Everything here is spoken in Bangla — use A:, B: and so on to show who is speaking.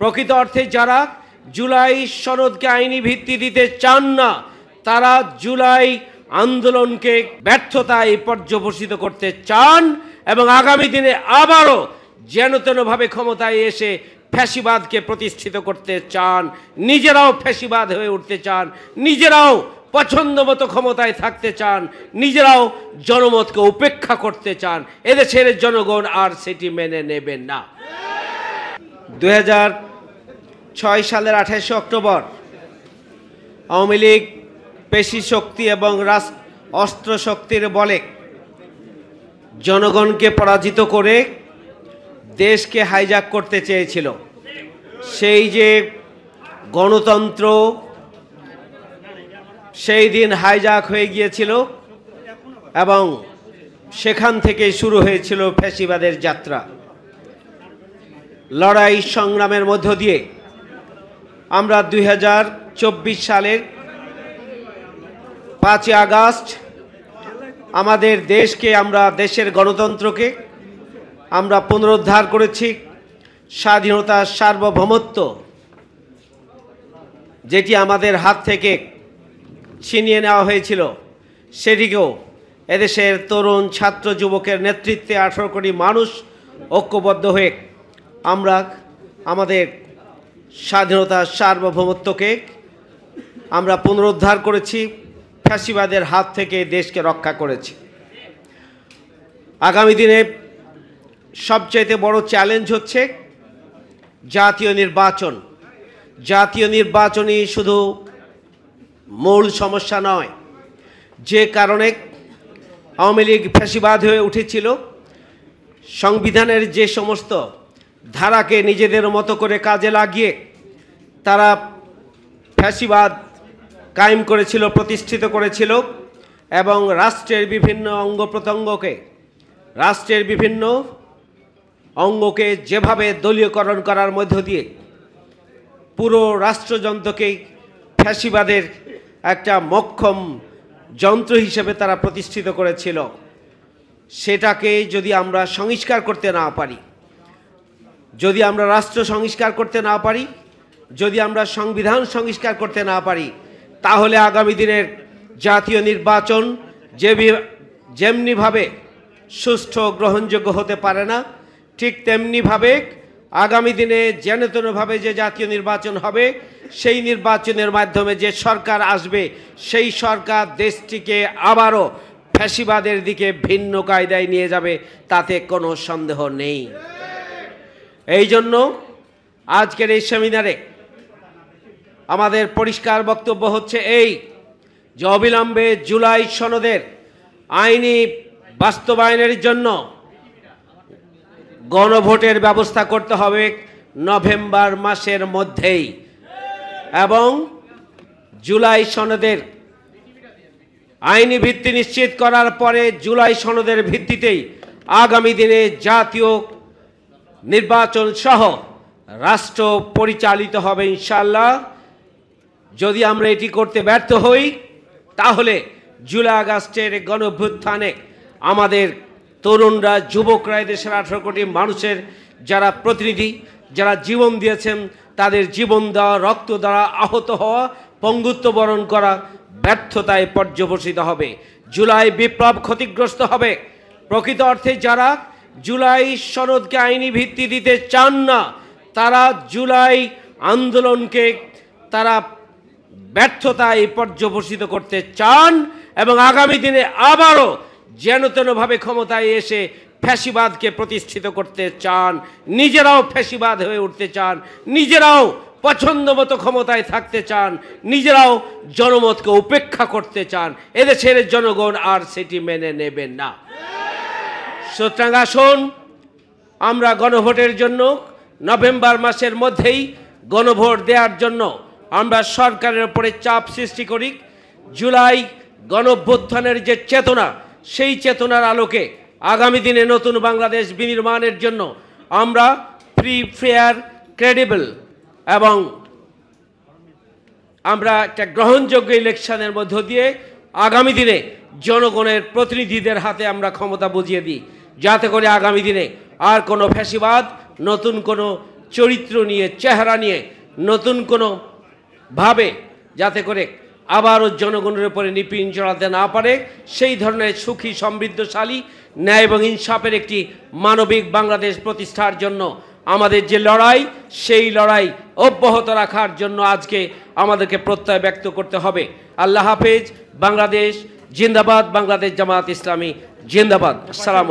A: প্রকৃত অর্থে যারা জুলাই সনদকে আইনি ভিত্তি দিতে চান না, তারা জুলাই আন্দোলনকে ব্যর্থতায় পর্যবসিত করতে চান এবং আগামী দিনে আবারও যেন তেনভাবে ক্ষমতায় এসে ফ্যাসিবাদকে প্রতিষ্ঠিত করতে চান, নিজেরাও ফ্যাসিবাদ হয়ে উঠতে চান, নিজেরাও পছন্দ মতো ক্ষমতায় থাকতে চান, নিজেরাও জনমতকে উপেক্ষা করতে চান। এদেশের জনগণ আর সেটি মেনে নেবেন না। 2006 সালের 28 অক্টোবর আওয়ামী লীগ পেশি শক্তি এবং অস্ত্র শক্তির বলে জনগণকে পরাজিত করে দেশকে হাইজ্যাক করতে চেয়েছিল। সেই যে গণতন্ত্র সেই দিন হাইজ্যাক হয়ে গিয়েছিল এবং সেখান থেকে শুরু হয়েছিল ফ্যাসিবাদের যাত্রা। লড়াই সংগ্রামের মধ্য দিয়ে আমরা 2024 সালের 5 আগস্ট আমাদের দেশকে, আমরা দেশের গণতন্ত্রকে আমরা পুনরুদ্ধার করেছি। স্বাধীনতা, সার্বভৌমত্ব যেটি আমাদের হাত থেকে ছিনিয়ে নেওয়া হয়েছিল, সেটিকেও এদেশের তরুণ ছাত্র যুবকের নেতৃত্বে 18 কোটি মানুষ ঐক্যবদ্ধ হয়ে আমরা আমাদের স্বাধীনতা, সার্বভৌমত্বকে আমরা পুনরুদ্ধার করেছি, ফ্যাসিবাদের হাত থেকে দেশকে রক্ষা করেছি। আগামী দিনে সবচাইতে বড় চ্যালেঞ্জ হচ্ছে জাতীয় নির্বাচন। জাতীয় নির্বাচনই শুধু মূল সমস্যা নয়, যে কারণে আওয়ামী লীগ ফ্যাসিবাদ হয়ে উঠেছিল। সংবিধানের যে সমস্ত ধারাকে নিজেদের মতো করে কাজে লাগিয়ে তারা ফ্যাসিবাদ কায়েম করেছিল, প্রতিষ্ঠিত করেছিল এবং রাষ্ট্রের বিভিন্ন অঙ্গকে যেভাবে দলীয়করণ করার মধ্য দিয়ে পুরো রাষ্ট্রযন্ত্রকেই ফ্যাসিবাদের একটা মোক্ষম যন্ত্র হিসেবে তারা প্রতিষ্ঠিত করেছিল। সেটাকে যদি আমরা সংস্কার করতে না পারি, যদি আমরা রাষ্ট্র সংস্কার করতে না পারি, যদি আমরা সংবিধান সংস্কার করতে না পারি, তাহলে আগামী দিনের জাতীয় নির্বাচন যেমনিভাবে সুষ্ঠু গ্রহণযোগ্য হতে পারে না, ঠিক তেমনিভাবে আগামী দিনে যেন তেনভাবে যে জাতীয় নির্বাচন হবে, সেই নির্বাচনের মাধ্যমে যে সরকার আসবে, সেই সরকার দেশটিকে আবারও ফ্যাসিবাদের দিকে ভিন্ন কায়দায় নিয়ে যাবে, তাতে কোনো সন্দেহ নেই। এই জন্য আজকের এই সেমিনারে আমাদের পরিষ্কার বক্তব্য হচ্ছে এই যে অবিলম্বে জুলাই সনদের আইনি বাস্তবায়নের জন্য গণভোটের ব্যবস্থা করতে হবে নভেম্বর মাসের মধ্যেই, এবং জুলাই সনদের আইনি ভিত্তি নিশ্চিত করার পরে জুলাই সনদের ভিত্তিতেই আগামী দিনে জাতীয় নির্বাচন সহ রাষ্ট্র পরিচালিত হবে ইনশাআল্লাহ। যদি আমরা এটি করতে ব্যর্থ হই, তাহলে জুলাই আগস্টের গণঅভ্যুত্থানে আমাদের তরুণরা, যুবকরা, দেশের 18 কোটি মানুষের যারা প্রতিনিধি, যারা জীবন দিয়েছেন, তাদের জীবন দেওয়া, রক্ত দ্বারা আহত হওয়া, পঙ্গুত্ব বরণ করা ব্যর্থতায় পর্যবসিত হবে। জুলাই বিপ্লব ক্ষতিগ্রস্ত হবে। প্রকৃত অর্থে যারা জুলাই সনদকে আইনি ভিত্তি দিতে চান না, তারা জুলাই আন্দোলনকে তারা ব্যর্থতায় পর্যবসিত করতে চান এবং আগামী দিনে আবারও যেন তেনভাবে ক্ষমতায় এসে ফ্যাসিবাদকে প্রতিষ্ঠিত করতে চান, নিজেরাও ফ্যাসিবাদ হয়ে উঠতে চান, নিজেরাও পছন্দ মতো ক্ষমতায় থাকতে চান, নিজেরাও জনমতকে উপেক্ষা করতে চান। এদেশের জনগণ আর সেটি মেনে নেবেন না। সুতরাং আসুন আমরা গণভোটের জন্য নভেম্বর মাসের মধ্যেই গণভোট দেওয়ার জন্য আমরা সরকারের উপরে চাপ সৃষ্টি করি। জুলাই গণঅভ্যুত্থানের যে চেতনা, সেই চেতনার আলোকে আগামী দিনে নতুন বাংলাদেশ বিনির্মাণের জন্য আমরা ফ্রি, ফেয়ার, ক্রেডিবল এবং আমরা একটা গ্রহণযোগ্য ইলেকশনের মধ্য দিয়ে আগামী দিনে জনগণের প্রতিনিধিদের হাতে আমরা ক্ষমতা বুঝিয়ে দিই, যাতে করে আগামী দিনে আর কোনো ফ্যাসিবাদ, নতুন কোনো চরিত্র নিয়ে, চেহারা নিয়ে নতুন কোনো ভাবে যাতে করে আবারও জনগণের উপরে নিপীড়ন চালাতে না পারে, সেই ধরনের সুখী, সমৃদ্ধশালী, ন্যায় এবং ইনসাফের একটি মানবিক বাংলাদেশ প্রতিষ্ঠার জন্য আমাদের যে লড়াই, সেই লড়াই অব্যাহত রাখার জন্য আজকে আমাদেরকে প্রত্যয় ব্যক্ত করতে হবে। আল্লাহ হাফেজ। বাংলাদেশ জিন্দাবাদ। বাংলাদেশ জামাত ইসলামী জিন্দাবাদ। আসসালামু